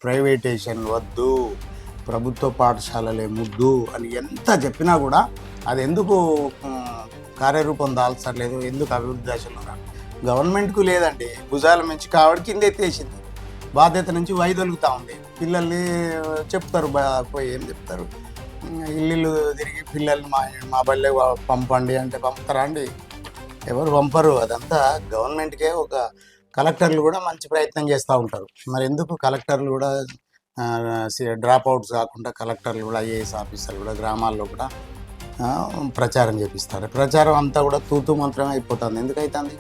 ప్రైవేటేషన్ వద్దు, ప్రభుత్వ పాఠశాలలే ముద్దు అని ఎంత చెప్పినా కూడా అది ఎందుకు కార్యరూపం దాల్చట్లేదు, ఎందుకు అభివృద్ధి దశలో గవర్నమెంట్కు లేదండి. భుజాల నుంచి కావడి కింద ఎత్తేసింది, బాధ్యత నుంచి వైదొలుగుతూ ఉంది. పిల్లల్ని చెప్తారు, పోయి ఏం చెప్తారు, ఇల్లు తిరిగి పిల్లల్ని మా బళ్ళే పంపండి అంటే పంపుతారా అండి? ఎవరు పంపరు. అదంతా గవర్నమెంట్కే. ఒక కలెక్టర్లు కూడా మంచి ప్రయత్నం చేస్తూ ఉంటారు. మరి ఎందుకు కలెక్టర్లు కూడా డ్రాప్ అవుట్స్ కాకుండా కలెక్టర్లు కూడా ఐఏఎస్ ఆఫీసర్లు కూడా గ్రామాల్లో కూడా ప్రచారం చేపిస్తారు. ప్రచారం అంతా కూడా తూతూ మంత్రం అయిపోతుంది. ఎందుకైతుంది?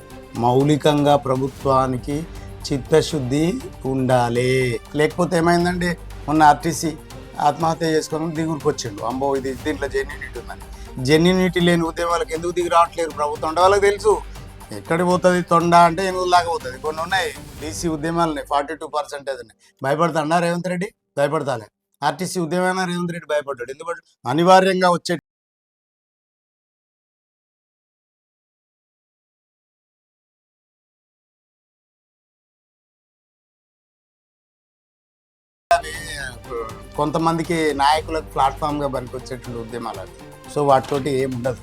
మౌలికంగా ప్రభుత్వానికి చిత్తశుద్ధి ఉండాలి. లేకపోతే ఏమైందండి, మొన్న ఆర్టీసీ ఆత్మహత్య చేసుకొని దిగురికి వచ్చిండు. అంబో ఇది దీంట్లో జెన్యూనిటీ ఉందని. జెన్యూనిటీ లేని ఉద్యమాలకు ఎందుకు దిగి రావట్లేరు ప్రభుత్వం అంటే వాళ్ళకి తెలుసు. ఎక్కడికి పోతుంది తొండ అంటే ఎనుగులాగా పోతుంది. కొన్ని ఉన్నాయి బీసీ ఉద్యమాలు ఉన్నాయి, 42% ఉన్నాయి. భయపడతాడా రేవంత్ రెడ్డి? భయపడతాలే. ఆర్టీసీ ఉద్యమైనా రేవంత్ రెడ్డి భయపడ్డాడు. ఎందుకంటే అనివార్యంగా వచ్చే కొంతమందికి నాయకులకు ప్లాట్ఫామ్గా పనికొచ్చేటువంటి ఉద్యమాలు అవి. సో వాటితోటి ఏమి ఉండదు.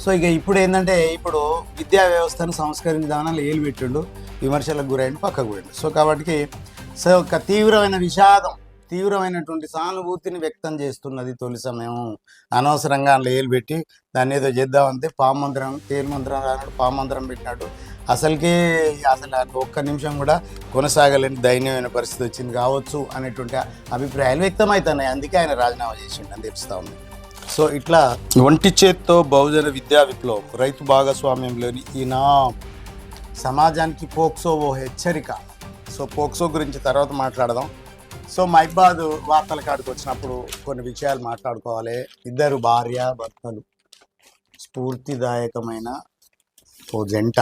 సో ఇక ఇప్పుడు ఏంటంటే, ఇప్పుడు విద్యా వ్యవస్థను సంస్కరించాలని ఏలు పెట్టిండు, విమర్శలకు గురైండు, పక్కకు పోయిండు. సో కాబట్టి ఒక తీవ్రమైన విషాదం, తీవ్రమైనటువంటి సానుభూతిని వ్యక్తం చేస్తున్నది తొలి సమయం. అనవసరంగా అందులో ఏలు పెట్టి దాన్ని ఏదో చేద్దామంటే పామంత్రం తేలిమంత్రం రానట్టు పామంత్రం పెట్టినట్టు అసలు ఒక్క నిమిషం కూడా కొనసాగలేని దైన్యమైన పరిస్థితి వచ్చింది కావచ్చు అనేటువంటి అభిప్రాయాలు వ్యక్తమవుతున్నాయి. అందుకే ఆయన రాజీనామా చేసిండు అని తెలుస్తూ ఉంది. సో ఇట్లా ఒంటి చేత్తో బహుజన విద్యా విప్లవం, రైతు భాగస్వామ్యంలోని ఈయన సమాజానికి పోక్సో ఓ హెచ్చరిక. సో పోక్సో గురించి తర్వాత మాట్లాడదాం. సో మైబాద్ వార్తల కాడికి వచ్చినప్పుడు కొన్ని విషయాలు మాట్లాడుకోవాలి. ఇద్దరు భార్య భర్తలు, స్ఫూర్తిదాయకమైన ఓ జంట.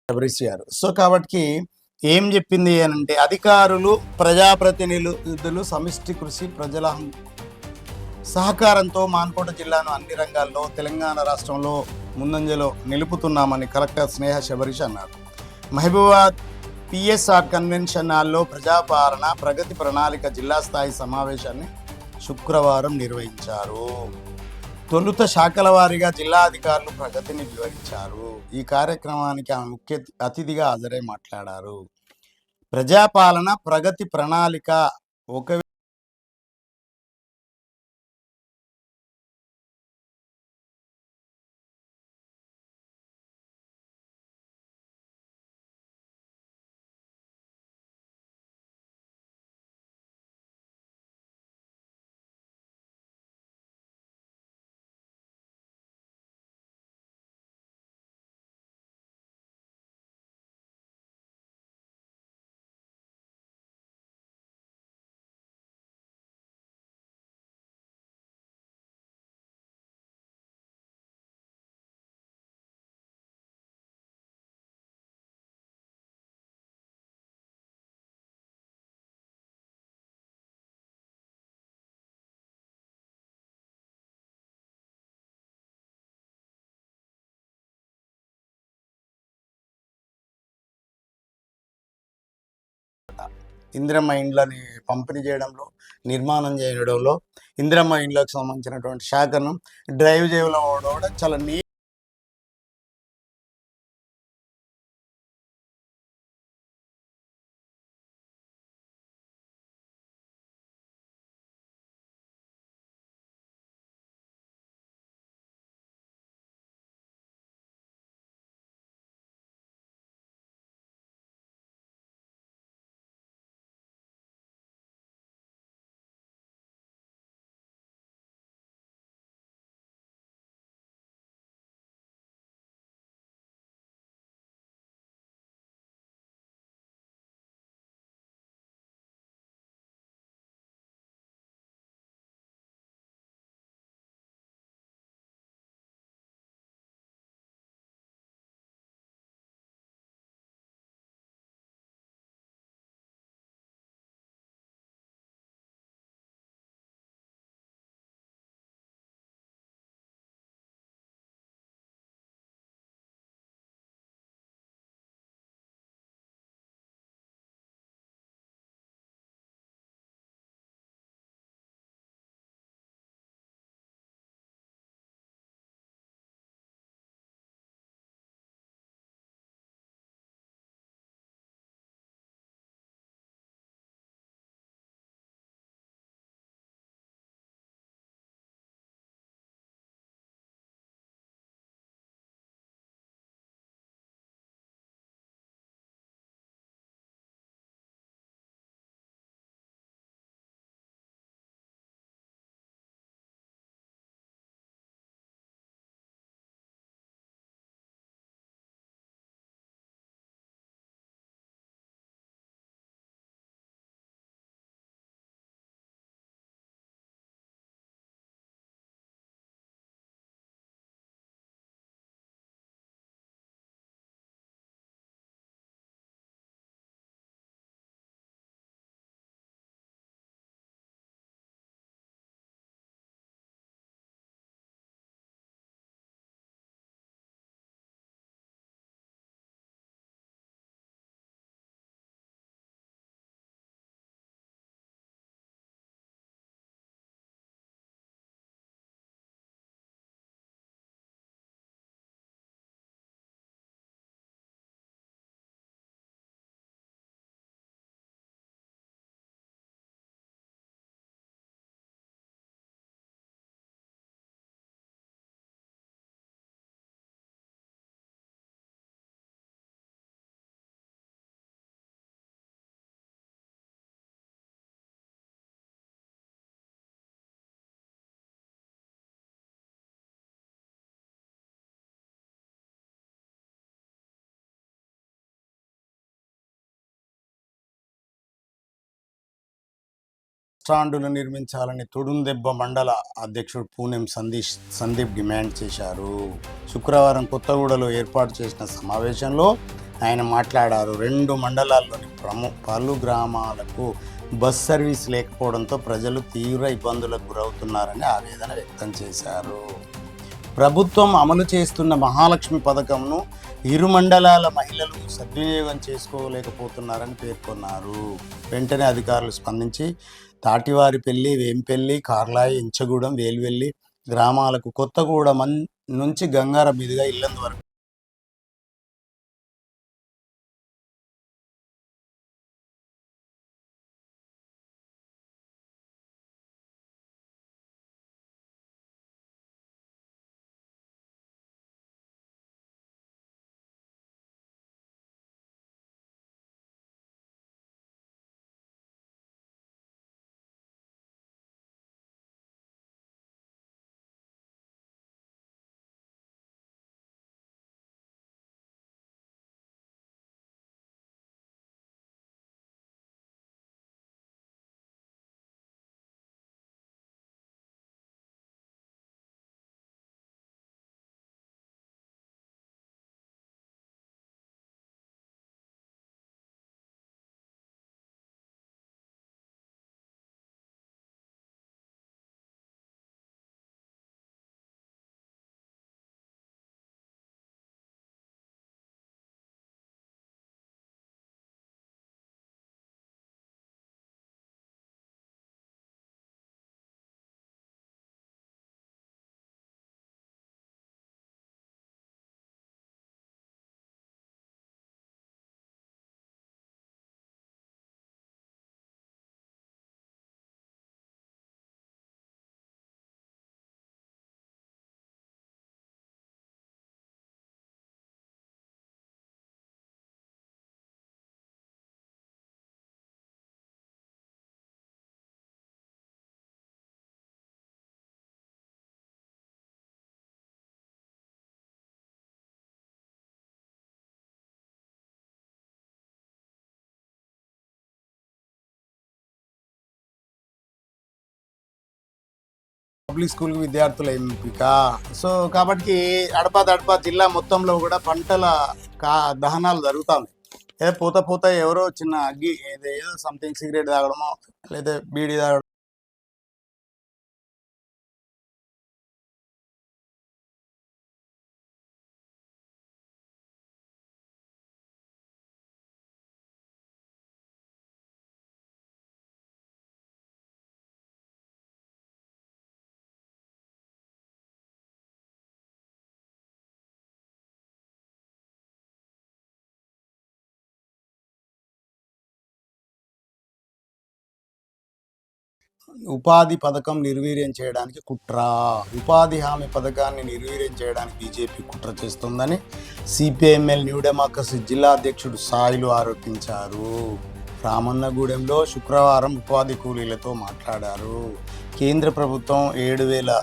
గారు. సో కాబట్టి ఏం చెప్పింది అంటే, అధికారులు ప్రజాప్రతినిధులు సమిష్టి కృషి ప్రజల సహకారంతో మాన్కోట జిల్లాను అన్ని రంగాల్లో తెలంగాణ రాష్ట్రంలో ముందంజలో నిలుపుతున్నామని కలెక్టర్ స్నేహ శబరీష్ అన్నారు. మహబూబాద్ పిఎస్ఆర్ కన్వెన్షన్ హాల్లో ప్రజాపాలన ప్రగతి ప్రణాళిక జిల్లా స్థాయి సమావేశాన్ని శుక్రవారం నిర్వహించారు. తొలుత శాఖల వారీగా జిల్లా అధికారులు ప్రగతిని వివరించారు. ఈ కార్యక్రమానికి ఆమె ముఖ్య అతిథిగా హాజరై మాట్లాడారు. ప్రజాపాలన ప్రగతి ప్రణాళిక ఒక ఇందిరమ్మ ఇండ్లని పంపిణీ చేయడంలో, నిర్మాణం చేయడంలో, ఇందిరమ్మ ఇండ్లకు సంబంధించినటువంటి శాఖను డ్రైవ్ చేయడంలో కూడా చాలా స్టాండులు నిర్మించాలని తుడుందెబ్బ మండల అధ్యక్షుడు పూనెం సందీప్ డిమాండ్ చేశారు. శుక్రవారం కొత్తగూడలో ఏర్పాటు చేసిన సమావేశంలో ఆయన మాట్లాడారు. 2 మండలాల్లోని పలు గ్రామాలకు బస్ సర్వీస్ లేకపోవడంతో ప్రజలు తీవ్ర ఇబ్బందులకు గురవుతున్నారని ఆవేదన వ్యక్తం చేశారు. ప్రభుత్వం అమలు చేస్తున్న మహాలక్ష్మి పథకంను ఇరు మండలాల మహిళలు సద్వినియోగం చేసుకోలేకపోతున్నారని పేర్కొన్నారు. వెంటనే అధికారులు స్పందించి తాటివారిపల్లి, వేంపల్లి, కార్లాయి, ఇంచగూడెం, వేల్వెల్లి గ్రామాలకు కొత్తగూడెం నుంచి గంగారం మీదుగా ఇల్లందు వరకు పబ్లిక్ స్కూల్ విద్యార్థుల ఎంపిక. సో కాబట్టి అడపా జిల్లా మొత్తంలో కూడా పంటల కా దహనాలు జరుగుతాయి. ఏదో పోత ఎవరో చిన్న అగ్గి ఏదో సంథింగ్ సిగరెట్ తాగడమో లేదా బీడీ తాగడం. ఉపాధి పథకం నిర్వీర్యం చేయడానికి కుట్ర. ఉపాధి హామీ పథకాన్ని నిర్వీర్యం చేయడానికి బీజేపీ కుట్ర చేస్తుందని సిపిఐఎంఎల్ న్యూ డెమోక్రసీ జిల్లా అధ్యక్షుడు సాయిలు ఆరోపించారు. రామన్నగూడెంలో శుక్రవారం ఉపాధి కూలీలతో మాట్లాడారు. కేంద్ర ప్రభుత్వం 7,000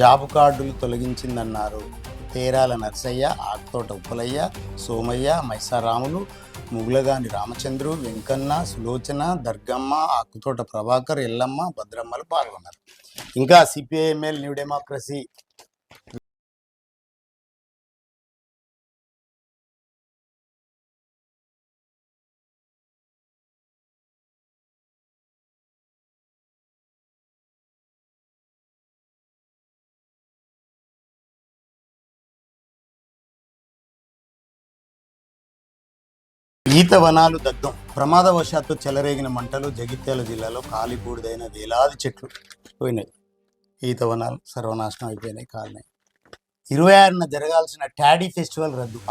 జాబ్ కార్డులు తొలగించిందన్నారు. తేరాల నర్సయ్య, ఆకుతోట ఉప్పలయ్య, సోమయ్య, మైసారాములు, ముగులగాని రామచంద్రు, వెంకన్న, సులోచన, దర్గమ్మ, ఆకుతోట ప్రభాకర్, ఎల్లమ్మ, భద్రమ్మలు పాల్గొన్నారు. ఇంకా సిపిఐఎంఎల్ న్యూ డెమోక్రసీ ఈత వనాలు దగ్ధం. ప్రమాదవశాత్తు చెలరేగిన మంటలు. జగిత్యాల జిల్లాలో కాలిబూడిదైన వేలాది చెట్లు పోయినాయి. ఈత వనాలు సర్వనాశనం అయిపోయినాయి, కాలినాయి. 26న జరగాల్సిన టాడీ ఫెస్టివల్ రద్దు.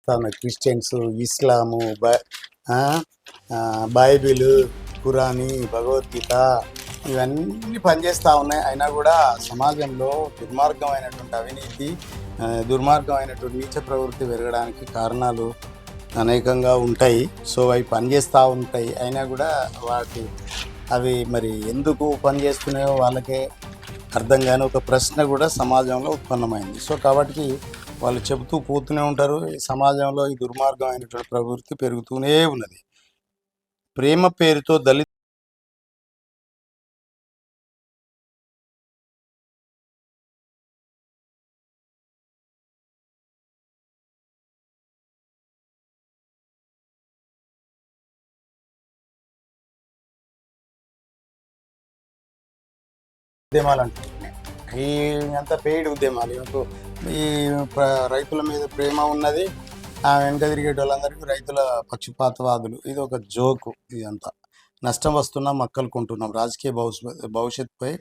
పనిచేస్తూ ఉన్నాయి. క్రిస్టియన్స్, ఇస్లాము, ఆ, బైబిల్, ఖురానీ, భగవద్గీత ఇవన్నీ పనిచేస్తూ ఉన్నాయి. అయినా కూడా సమాజంలో దుర్మార్గమైనటువంటి అవినీతి, దుర్మార్గమైనటువంటి నీచ ప్రవృత్తి పెరగడానికి కారణాలు అనేకంగా ఉంటాయి. సో అవి పనిచేస్తూ ఉంటాయి. అయినా కూడా అవి మరి ఎందుకు పనిచేస్తున్నాయో వాళ్ళకే అర్థం కాని ఒక ప్రశ్న కూడా సమాజంలో ఉత్పన్నమైంది. సో కాబట్టి వాళ్ళు చెబుతూ పోతూనే ఉంటారు. ఈ సమాజంలో ఈ దుర్మార్గమైనటువంటి ప్రవృత్తి పెరుగుతూనే ఉన్నది. ప్రేమ పేరుతో దళిత ఉద్యమాలు అంటారు. ఈ అంత పెయిడ్ ఉద్యమాలు ఈ రైతుల మీద ప్రేమ ఉన్నది. ఆ వెనక తిరిగేటి వాళ్ళందరికీ రైతుల పక్షపాతవాదులు. ఇది ఒక జోకు. ఇదంతా నష్టం వస్తున్నా మక్కలు కొంటున్నాం. రాజకీయ భవిష్యత్తుపై